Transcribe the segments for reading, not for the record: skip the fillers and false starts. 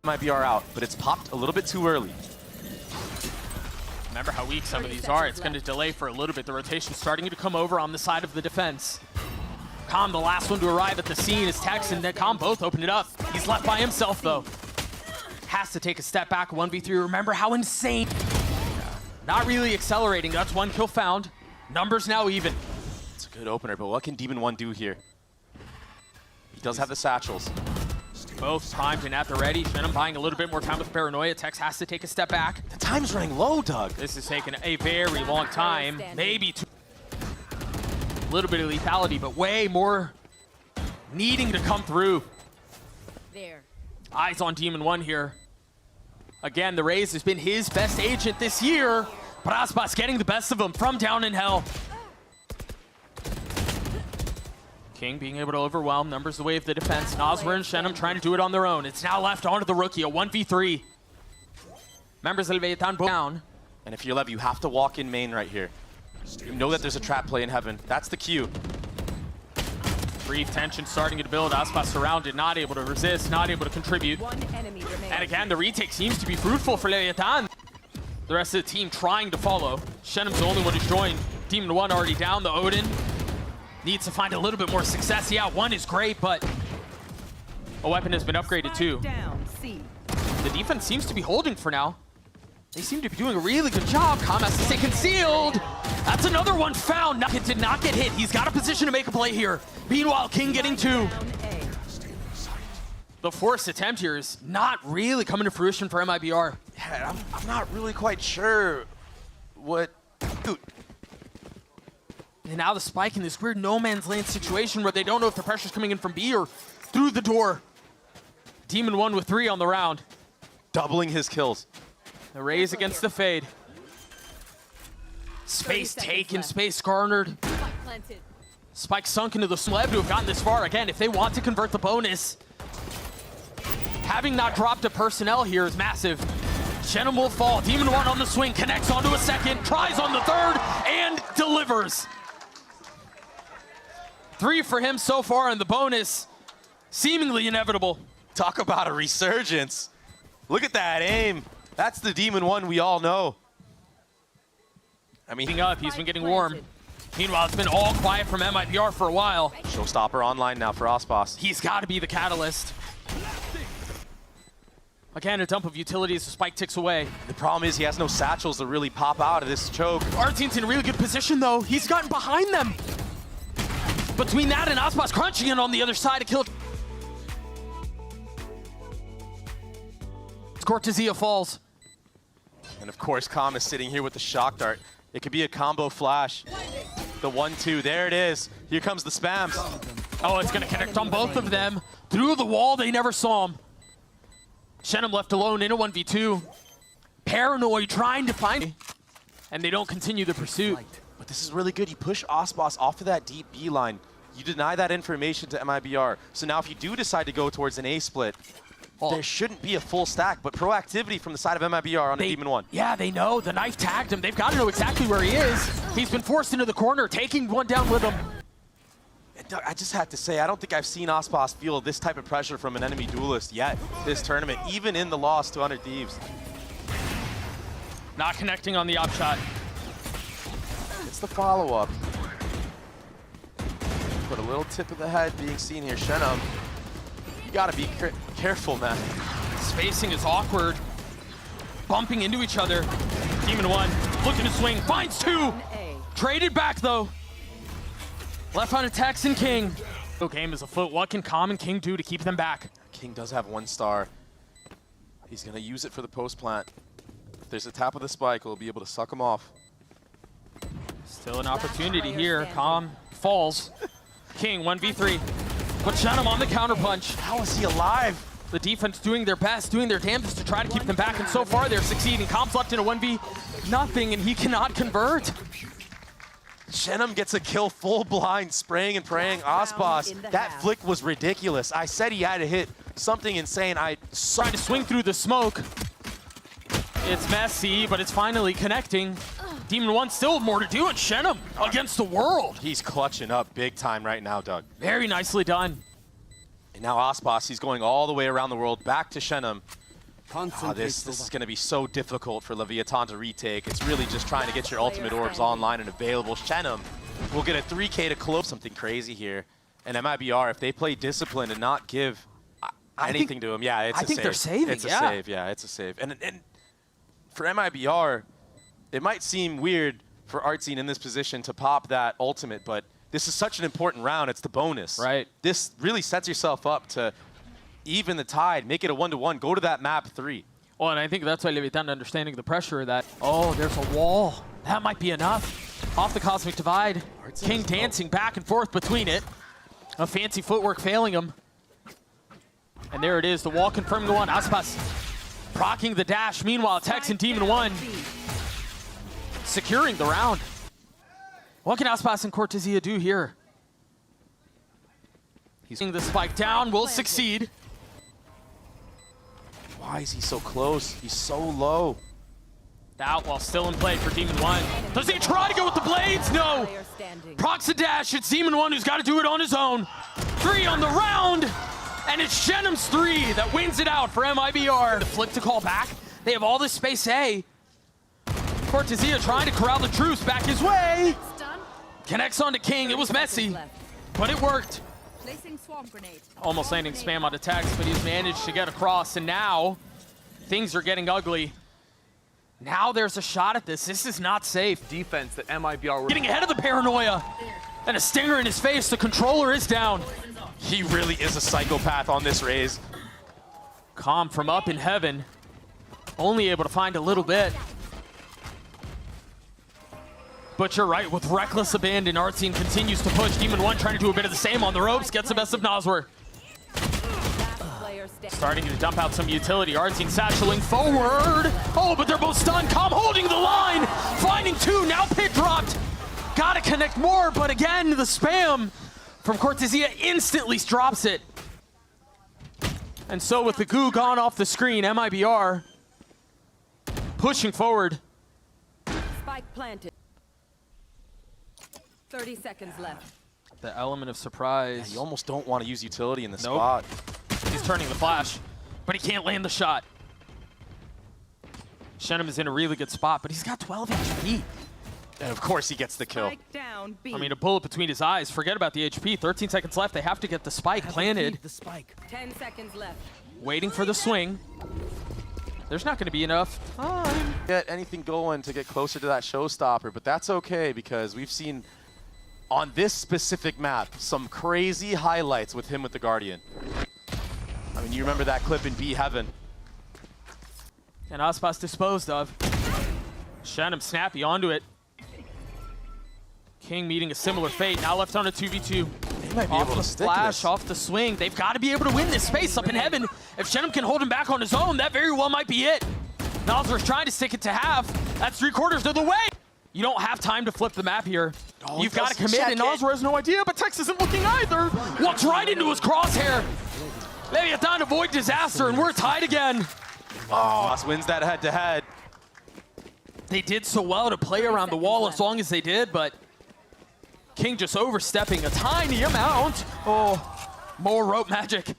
MIBR out, but it's popped a little bit too early. Remember how weak some of these are. It's going to delay for a little bit. The rotation's starting to come over on the side of the defense. Calm, the last one to arrive at the scene, is Tex and then Calm both opened it up. He's left by himself, though. Has to take a step back, 1v3. Remember how insane. Not really accelerating. That's one kill found. Numbers now even. It's a good opener, but what can Demon 1 do here? He does have the satchels. Both timed and at the ready. Venom buying a little bit more time with Paranoia. Tex has to take a step back. The time's running low, Doug. This is taking a very long time. Maybe two. A little bit of lethality, but way more needing to come through. There. Eyes on Demon 1 here. Again, the Raze has been his best agent this year. But Aspas getting the best of him from down in hell. King being able to overwhelm, numbers the way of the defense. Noswer and Shenum trying to do it on their own. It's now left onto the rookie, a 1v3. Members of Leviathan down. And if you're Lev, you have to walk in main right here. You know that there's a trap play in heaven. That's the cue. Brief tension starting to build. Aspas surrounded, not able to resist, not able to contribute. One enemy remains. And again, the retake seems to be fruitful for Leviathan. The rest of the team trying to follow. Shenum's the only one who's joined. Demon 1 already down. The Odin needs to find a little bit more success. Yeah, 1 is great, but a weapon has been upgraded too. Down, C. The defense seems to be holding for now. They seem to be doing a really good job. Calm has to stay concealed. That's another one found. It did not get hit. He's got a position to make a play here. Meanwhile, King getting 2. Down A. The Forced attempt here is not really coming to fruition for MIBR. Yeah, I'm not really quite sure what... Dude. And now the spike in this weird no man's land situation where they don't know if the pressure's coming in from B or through the door. Demon 1 with 3 on the round. Doubling his kills. The Raze against the Fade. Space taken, space garnered. Spike sunk into the slab to have gotten this far. Again, if they want to convert the bonus, having not dropped a personnel here is massive. Shenum will fall. Demon 1 on the swing, connects onto a second, tries on the third, and delivers. 3 for him so far, and the bonus seemingly inevitable. Talk about a resurgence. Look at that aim. That's the Demon 1 we all know. I mean, he's been getting warm. Meanwhile, it's been all quiet from MIBR for a while. Showstopper online now for Aspas. He's got to be the catalyst. Again, a dump of utilities, the spike ticks away. The problem is he has no satchels to really pop out of this choke. Artene's in a really good position, though. He's gotten behind them. Between that and Aspas crunching in on the other side to kill. Cortezia falls. And of course, Calm is sitting here with the shock dart. It could be a combo flash. The 1-2, there it is. Here comes the spams. Oh, it's gonna connect on both of them. Through the wall, they never saw him. Shenum left alone in a 1v2. Paranoid trying to find him. And they don't continue the pursuit. But this is really good. You push Aspas off of that deep B line. You deny that information to MIBR. So now if you do decide to go towards an A split, there shouldn't be a full stack, but proactivity from the side of MIBR on the Demon 1. Yeah, they know. The knife tagged him. They've got to know exactly where he is. He's been forced into the corner, taking 1 down with him. I just have to say, I don't think I've seen Aspas feel this type of pressure from an enemy duelist yet this tournament, even in the loss to 100 Thieves. Not connecting on the op shot. It's the follow-up. But a little tip of the head being seen here. Shenum, you gotta be careful, man. Spacing is awkward. Bumping into each other. Demon 1 looking to swing, finds 2. Traded back though. Left on attacks and King. No game is afoot. What can Calm and King do to keep them back? King does have 1 star. He's gonna use it for the post plant. If there's a tap of the spike, he'll be able to suck him off. Still an opportunity here. Calm falls. King 1v3. But Shenum on the counterpunch. How is he alive? The defense doing their best, doing their damnedest to try to keep them back, and so far they're succeeding. Calm's left in a 1v0, and he cannot convert. Shenum gets a kill full blind, spraying and praying. Aspas, that flick was ridiculous. I said he had to hit something insane. Trying to swing through the smoke. It's messy, but it's finally connecting. Demon 1 still more to do, and Shenum against the world. He's clutching up big time right now, Doug. Very nicely done. And now Aspas, he's going all the way around the world, back to Shenum. This is going to be so difficult for Leviathan to retake. It's really just trying to get your ultimate orbs online and available. Shenum will get a 3K to close something crazy here. And MIBR, if they play discipline and not give anything to him, yeah, it's a save. I think they're saving, It's a save, yeah, it's a save. And for MIBR, it might seem weird for Artsine in this position to pop that ultimate, but this is such an important round. It's the bonus. Right. This really sets yourself up to even the tide, make it a 1-to-1, go to that map 3. Well, and I think that's why Leviathan understanding the pressure that, oh, there's a wall. That might be enough. Off the Cosmic Divide. King dancing back and forth between it. A fancy footwork failing him. And there it is, the wall confirming the one. Aspas procking the dash. Meanwhile, Tex and Demon 1 securing the round. What can Aspas and Cortezia do here? He's seeing the spike down, will succeed. Why is he so close? He's so low. The Outlaw still in play for Demon 1. Does he try to go with the blades? No. Procs a dash. It's Demon 1 who's got to do it on his own. 3 on the round. And it's Shenum's 3 that wins it out for MIBR. The flip to call back. They have all this space A. Cortezia trying to corral the troops back his way. Connects onto King. It was messy, but it worked. Almost landing spam on attacks, but he's managed to get across, and now things are getting ugly. Now there's a shot at this. This is not safe. Defense that MIBR were getting ahead of the paranoia, and a stinger in his face. The controller is down. He really is a psychopath on this raise. Calm from up in heaven, only able to find a little bit. But you're right, with reckless abandon, Artsine continues to push. Demon 1 trying to do a bit of the same on the ropes, gets the best of Noswer. Starting to dump out some utility. Artsine satcheling forward. Oh, but they're both stunned. Calm holding the line, finding 2, now pit dropped. Gotta connect more, but again, the spam from Cortezia instantly drops it. And so with the goo gone off the screen, MIBR pushing forward. Spike planted. 30 seconds left. The element of surprise. Yeah, you almost don't want to use utility in the spot. He's turning the flash, but he can't land the shot. Shenum is in a really good spot, but he's got 12 HP. And of course he gets the kill. Down, I mean, a bullet between his eyes. Forget about the HP. 13 seconds left. They have to get the spike planted. 10 seconds left. Waiting for the swing. There's not going to be enough time. Get anything going to get closer to that showstopper, but that's okay because we've seen on this specific map some crazy highlights with him with the Guardian. I mean, you remember that clip in B Heaven. And Aspas disposed of. Shenum snappy onto it. King meeting a similar fate, now left on a 2v2. They might be Off able the to stick flash, this. off the swing. They've got to be able to win this space up in heaven. If Shenum can hold him back on his own, that very well might be it. Nozler's trying to stick it to half. That's 3/4 of the way. You don't have time to flip the map here. Oh, You've got to commit, and Nozler has no idea, but Tex isn't looking either. Walks right into his crosshair. Leviathan avoid disaster, and we're tied again. Oh, wins that head-to-head. They did so well to play around the wall as long as they did, but King just overstepping a tiny amount. Oh, more rope magic.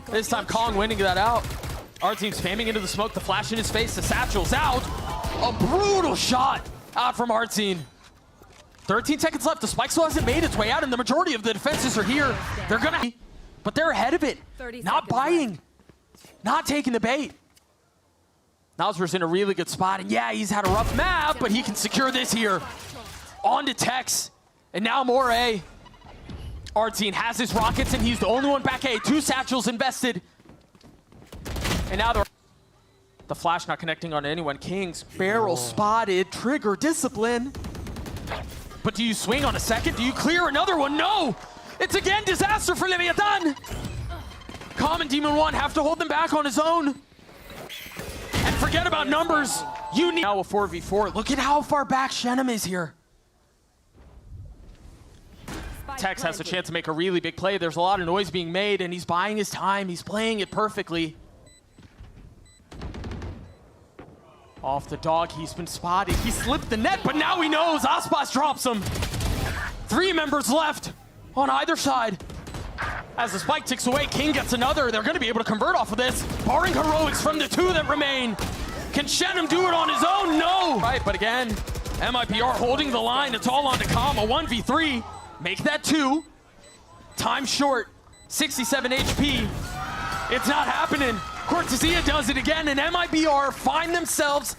This time Kong winning that out. Our team spamming into the smoke, the flash in his face, the satchel's out. A brutal shot out from our team. 13 seconds left, the spike still hasn't made its way out, and the majority of the defenses are here. They're gonna, but they're ahead of it. Not buying, not taking the bait. Nozler's in a really good spot, and yeah, he's had a rough map, but he can secure this here. On to Tex, and now more A. Artsine has his rockets, and he's the only one back A. 2 satchels invested. And now the flash not connecting on anyone. King's barrel spotted, trigger discipline. But do you swing on a second? Do you clear another one? No! It's again disaster for Leviathan. Common Demon 1 have to hold them back on his own. And forget about numbers. You need now a 4v4. Look at how far back Shenum is here. Tex has a chance to make a really big play. There's a lot of noise being made, and he's buying his time. He's playing it perfectly. Off the dog, he's been spotted. He slipped the net, but now he knows. Aspas drops him. 3 members left on either side. As the spike ticks away, King gets another. They're going to be able to convert off of this. Barring heroics from the two that remain. Can Shenum do it on his own? No! Right, but again, MIBR holding the line. It's all on to Calm. A 1v3. Make that 2. Time short. 67 HP. It's not happening. Cortesia does it again, and MIBR find themselves